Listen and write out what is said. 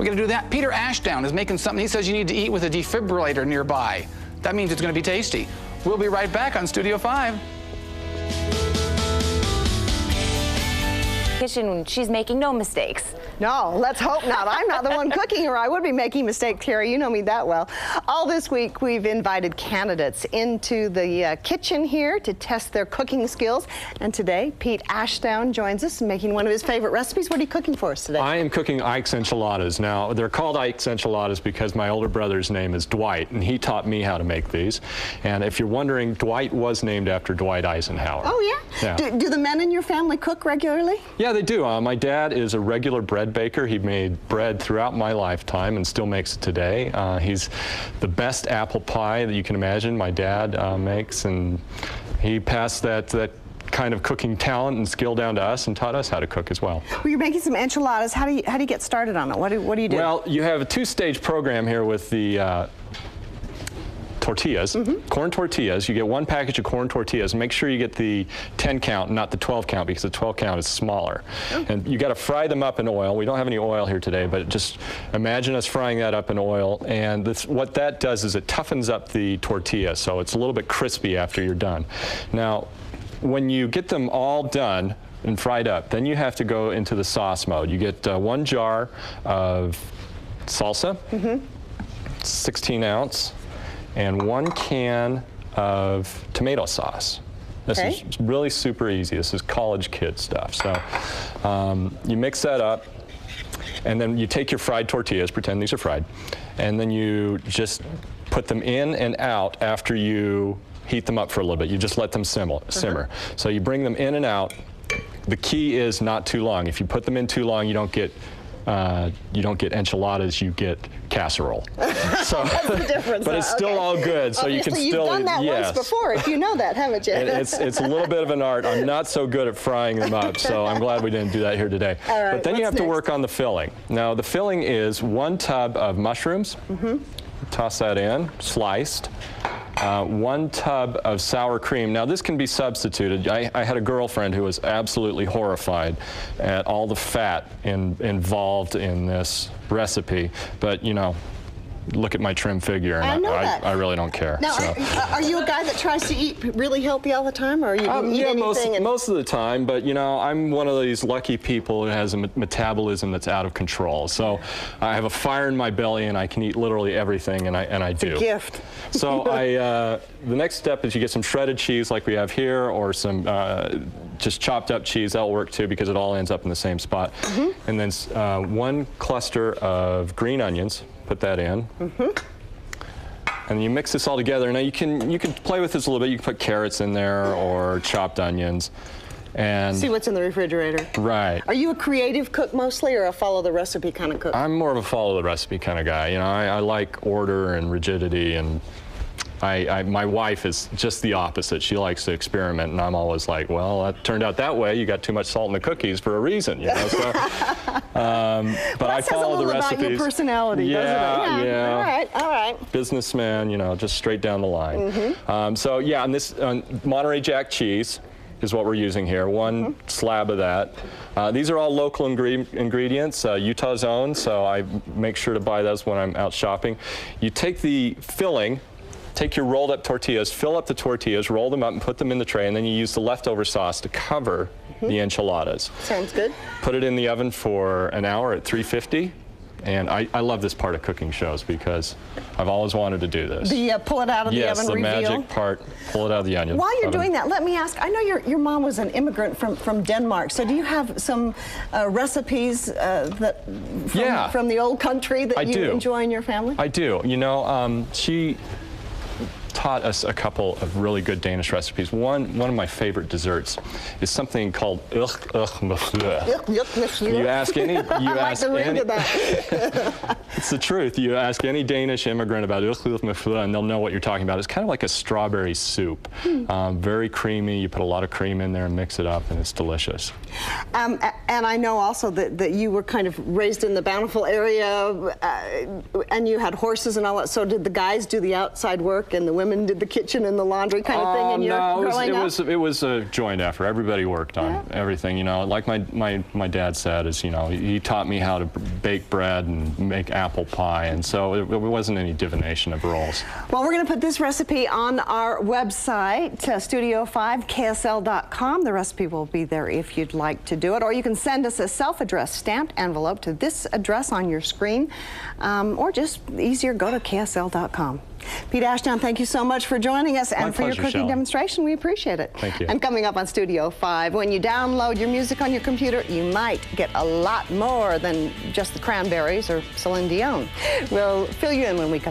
We got to do that. Peter Ashdown is making something he says you need to eat with a defibrillator nearby. That means it's going to be tasty. We'll be right back on Studio 5. Kitchen when she's making no mistakes. No, let's hope not. I'm not the one cooking, or I would be making mistakes, Terry. You know me that well. All this week, we've invited candidates into the kitchen here to test their cooking skills. And today, Pete Ashdown joins us, making one of his favorite recipes. What are you cooking for us today? I am cooking Ike's Enchiladas. Now, they're called Ike's Enchiladas because my older brother's name is Dwight, and he taught me how to make these. And if you're wondering, Dwight was named after Dwight Eisenhower. Oh, yeah? Do the men in your family cook regularly? Yeah, they do. My dad is a regular bread baker. He made bread throughout my lifetime and still makes it today. He's the best apple pie that you can imagine my dad makes, and he passed that kind of cooking talent and skill down to us and taught us how to cook as well. Well, you're making some enchiladas. How do you get started on it? What do you do? Well, you have a two-stage program here with the tortillas, corn tortillas. You get one package of corn tortillas. Make sure you get the 10 count, not the 12 count, because the 12 count is smaller. And you got to fry them up in oil. We don't have any oil here today, but just imagine us frying that up in oil. And what that does is it toughens up the tortilla, so it's a little bit crispy after you're done. Now, when you get them all done and fried up, then you have to go into the sauce mode. You get 1 jar of salsa, 16 ounce, and 1 can of tomato sauce. This is really super easy. This is college kid stuff. So you mix that up, and then you take your fried tortillas, pretend these are fried, and then you just put them in and out after you heat them up for a little bit. You just let them simmer. So you bring them in and out. The key is not too long. If you put them in too long, you don't get enchiladas, you get casserole. So, that's the difference. But it's still all good, so obviously, you can still. You've done that once before, if you know that, haven't you? It's a little bit of an art. I'm not so good at frying them up, so I'm glad we didn't do that here today. All right, but then you have to work on the filling. Now, the filling is 1 tub of mushrooms. Toss that in, sliced. 1 tub of sour cream. Now, this can be substituted. I had a girlfriend who was absolutely horrified at all the fat involved in this recipe, but you know, look at my trim figure, and I really don't care. Now, so. are you a guy that tries to eat really healthy all the time, or are you eat anything? Most of the time, but you know, I'm one of these lucky people who has a metabolism that's out of control. So I have a fire in my belly, and I can eat literally everything, and I do. It's a gift. So the next step is you get some shredded cheese like we have here, or some just chopped up cheese. That'll work too, because it all ends up in the same spot. And then 1 cluster of green onions. Put that in. And you mix this all together. Now you can play with this a little bit. You can put carrots in there or chopped onions. And see what's in the refrigerator. Right. Are you a creative cook mostly, or a follow the recipe kind of cook? I'm more of a follow the recipe kind of guy. You know, I like order and rigidity, and my wife is just the opposite. She likes to experiment, and I'm always like, well, that turned out that way. You got too much salt in the cookies for a reason, you know. So, but I follow the recipes. About your personality, doesn't it? Yeah. All right. Businessman, you know, just straight down the line. So yeah, and this Monterey Jack cheese is what we're using here. 1 slab of that. These are all local ingredients, Utah's own, so I make sure to buy those when I'm out shopping. You take the filling. Take your rolled up tortillas, fill up the tortillas, roll them up and put them in the tray, and then you use the leftover sauce to cover the enchiladas. Sounds good. Put it in the oven for an hour at 350. And I love this part of cooking shows because I've always wanted to do this. The pull it out of the oven reveal? Yes, the magic part, pull it out of the onion. While you're doing that, let me ask, I know your mom was an immigrant from Denmark, so do you have some recipes from the old country that you enjoy in your family? I do. You know, she taught us a couple of really good Danish recipes. One of my favorite desserts is something called You ask any, it's the truth. You ask any Danish immigrant about and they'll know what you're talking about. It's kind of like a strawberry soup. Very creamy. You put a lot of cream in there and mix it up, and it's delicious. And I know also that you were kind of raised in the Bountiful area, and you had horses and all that. So did the guys do the outside work and the women women did the kitchen and the laundry kind of thing in your growing up? It was a joint effort. Everybody worked on everything, you know. Like my dad said, is, you know, he taught me how to bake bread and make apple pie, and so it wasn't any divination of roles. Well, we're going to put this recipe on our website, Studio5KSL.com. The recipe will be there if you'd like to do it, or you can send us a self-addressed stamped envelope to this address on your screen, or just easier, go to KSL.com. Pete Ashdown, thank you so much for joining us and for your cooking demonstration. We appreciate it. Thank you. And coming up on Studio 5, when you download your music on your computer, you might get a lot more than just the Cranberries or Celine Dion. We'll fill you in when we come